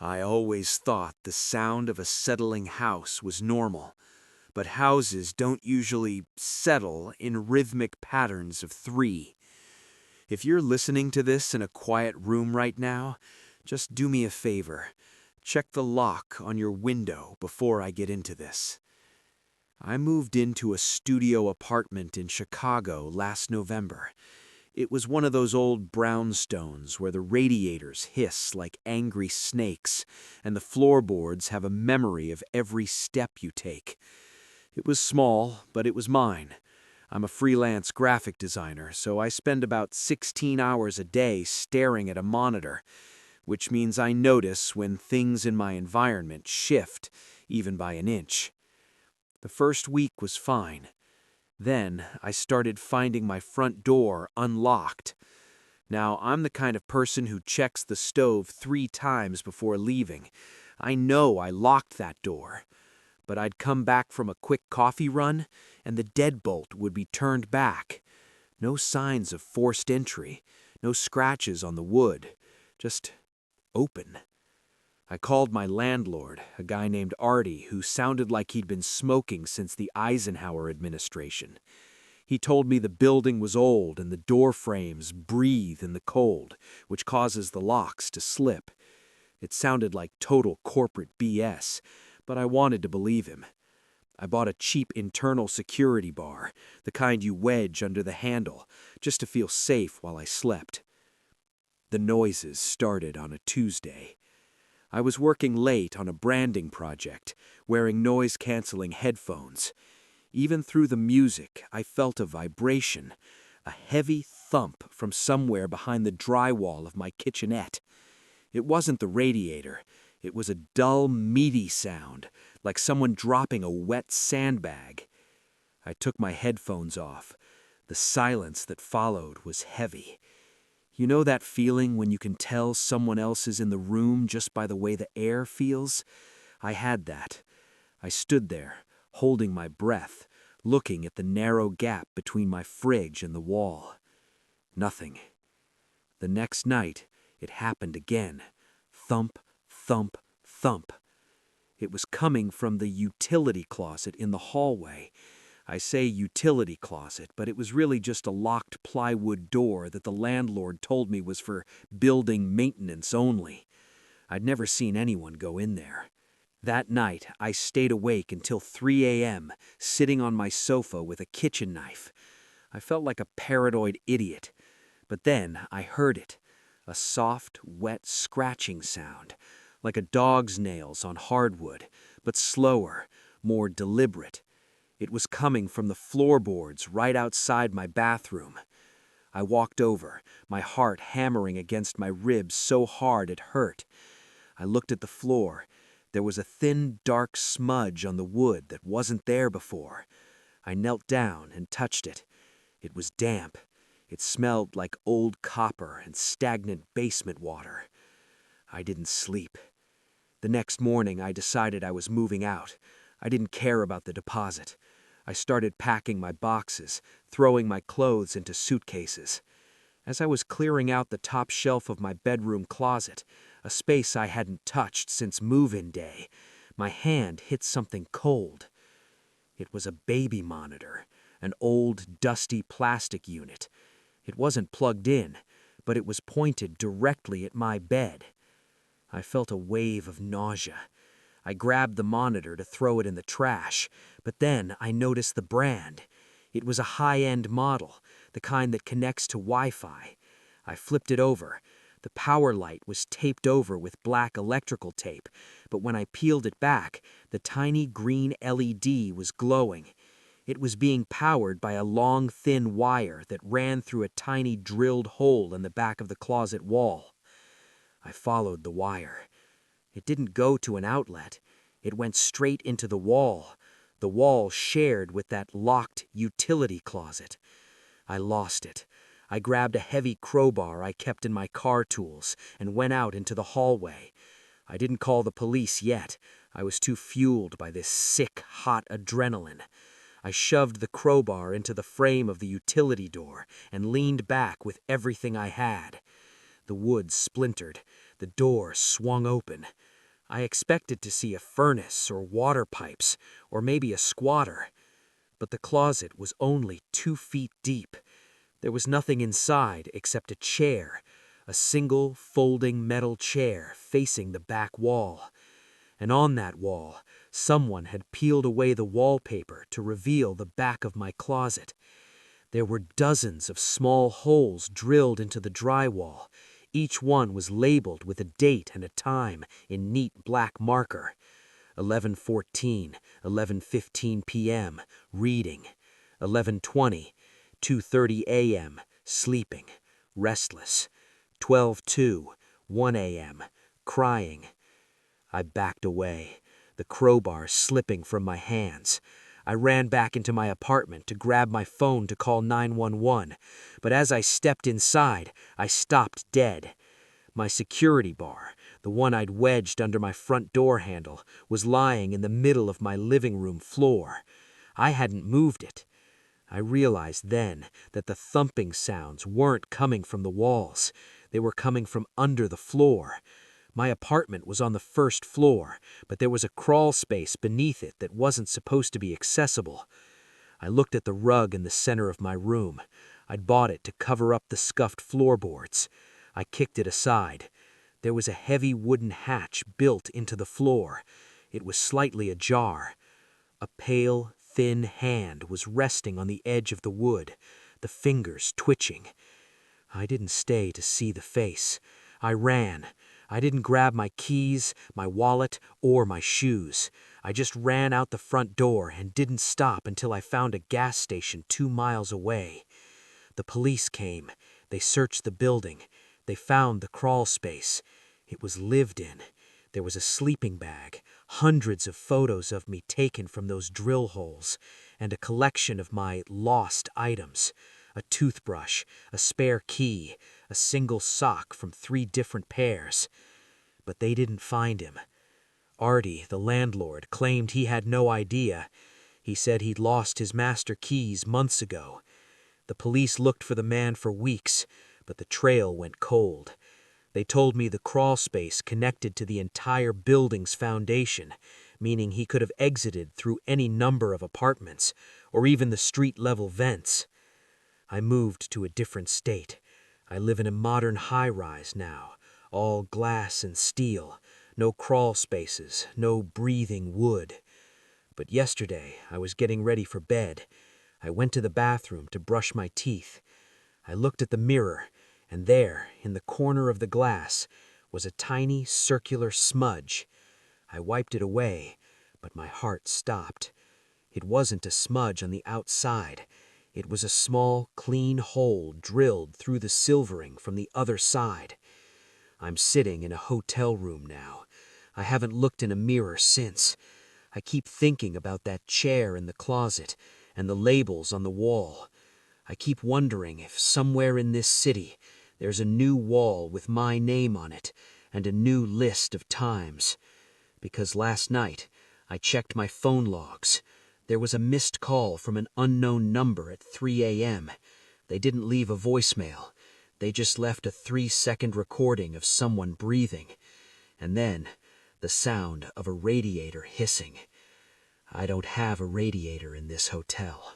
I always thought the sound of a settling house was normal, but houses don't usually settle in rhythmic patterns of 3. If you're listening to this in a quiet room right now, just do me a favor. Check the lock on your window before I get into this. I moved into a studio apartment in Chicago last November. It was one of those old brownstones where the radiators hiss like angry snakes and the floorboards have a memory of every step you take. It was small, but it was mine. I'm a freelance graphic designer, so I spend about 16 hours a day staring at a monitor, which means I notice when things in my environment shift, even by an inch. The first week was fine. Then I started finding my front door unlocked. Now, I'm the kind of person who checks the stove 3 times before leaving. I know I locked that door. But I'd come back from a quick coffee run, and the deadbolt would be turned back. No signs of forced entry, no scratches on the wood, just open. I called my landlord, a guy named Artie, who sounded like he'd been smoking since the Eisenhower administration. He told me the building was old and the door frames breathe in the cold, which causes the locks to slip. It sounded like total corporate BS, but I wanted to believe him. I bought a cheap internal security bar, the kind you wedge under the handle, just to feel safe while I slept. The noises started on a Tuesday. I was working late on a branding project, wearing noise-canceling headphones. Even through the music, I felt a vibration, a heavy thump from somewhere behind the drywall of my kitchenette. It wasn't the radiator. It was a dull, meaty sound, like someone dropping a wet sandbag. I took my headphones off. The silence that followed was heavy. You know that feeling when you can tell someone else is in the room just by the way the air feels? I had that. I stood there, holding my breath, looking at the narrow gap between my fridge and the wall. Nothing. The next night, it happened again. Thump, thump, thump. It was coming from the utility closet in the hallway. I say utility closet, but it was really just a locked plywood door that the landlord told me was for building maintenance only. I'd never seen anyone go in there. That night, I stayed awake until 3 a.m., sitting on my sofa with a kitchen knife. I felt like a paranoid idiot. But then I heard it, a soft, wet scratching sound, like a dog's nails on hardwood, but slower, more deliberate. It was coming from the floorboards right outside my bathroom. I walked over, my heart hammering against my ribs so hard it hurt. I looked at the floor. There was a thin, dark smudge on the wood that wasn't there before. I knelt down and touched it. It was damp. It smelled like old copper and stagnant basement water. I didn't sleep. The next morning, I decided I was moving out. I didn't care about the deposit. I started packing my boxes, throwing my clothes into suitcases. As I was clearing out the top shelf of my bedroom closet, a space I hadn't touched since move-in day, my hand hit something cold. It was a baby monitor, an old, dusty plastic unit. It wasn't plugged in, but it was pointed directly at my bed. I felt a wave of nausea. I grabbed the monitor to throw it in the trash, but then I noticed the brand. It was a high-end model, the kind that connects to Wi-Fi. I flipped it over. The power light was taped over with black electrical tape, but when I peeled it back, the tiny green LED was glowing. It was being powered by a long, thin wire that ran through a tiny drilled hole in the back of the closet wall. I followed the wire. It didn't go to an outlet. It went straight into the wall shared with that locked utility closet. I lost it. I grabbed a heavy crowbar I kept in my car tools and went out into the hallway. I didn't call the police yet. I was too fueled by this sick, hot adrenaline. I shoved the crowbar into the frame of the utility door and leaned back with everything I had. The wood splintered. The door swung open. I expected to see a furnace or water pipes, or maybe a squatter. But the closet was only 2 feet deep. There was nothing inside except a chair, a single folding metal chair facing the back wall. And on that wall, someone had peeled away the wallpaper to reveal the back of my closet. There were dozens of small holes drilled into the drywall. Each one was labeled with a date and a time in neat black marker. 11:14, 11:15 p.m., reading. 11:20, 2:30 a.m., sleeping, restless. 12:02, 1 a.m., crying. I backed away, the crowbar slipping from my hands. I ran back into my apartment to grab my phone to call 911, but as I stepped inside, I stopped dead. My security bar, the one I'd wedged under my front door handle, was lying in the middle of my living room floor. I hadn't moved it. I realized then that the thumping sounds weren't coming from the walls. They were coming from under the floor. My apartment was on the first floor, but there was a crawl space beneath it that wasn't supposed to be accessible. I looked at the rug in the center of my room. I'd bought it to cover up the scuffed floorboards. I kicked it aside. There was a heavy wooden hatch built into the floor. It was slightly ajar. A pale, thin hand was resting on the edge of the wood, the fingers twitching. I didn't stay to see the face. I ran. I didn't grab my keys, my wallet, or my shoes. I just ran out the front door and didn't stop until I found a gas station 2 miles away. The police came. They searched the building. They found the crawl space. It was lived in. There was a sleeping bag, hundreds of photos of me taken from those drill holes, and a collection of my lost items. A toothbrush, a spare key, a single sock from 3 different pairs. But they didn't find him. Artie, the landlord, claimed he had no idea. He said he'd lost his master keys months ago. The police looked for the man for weeks, but the trail went cold. They told me the crawl space connected to the entire building's foundation, meaning he could have exited through any number of apartments, or even the street-level vents. I moved to a different state. I live in a modern high-rise now, all glass and steel, no crawl spaces, no breathing wood. But yesterday, I was getting ready for bed. I went to the bathroom to brush my teeth. I looked at the mirror, and there, in the corner of the glass, was a tiny circular smudge. I wiped it away, but my heart stopped. It wasn't a smudge on the outside. It was a small, clean hole drilled through the silvering from the other side. I'm sitting in a hotel room now. I haven't looked in a mirror since. I keep thinking about that chair in the closet and the labels on the wall. I keep wondering if somewhere in this city there's a new wall with my name on it and a new list of times. Because last night I checked my phone logs. There was a missed call from an unknown number at 3 a.m. They didn't leave a voicemail. They just left a 3-second recording of someone breathing. And then the sound of a radiator hissing. I don't have a radiator in this hotel.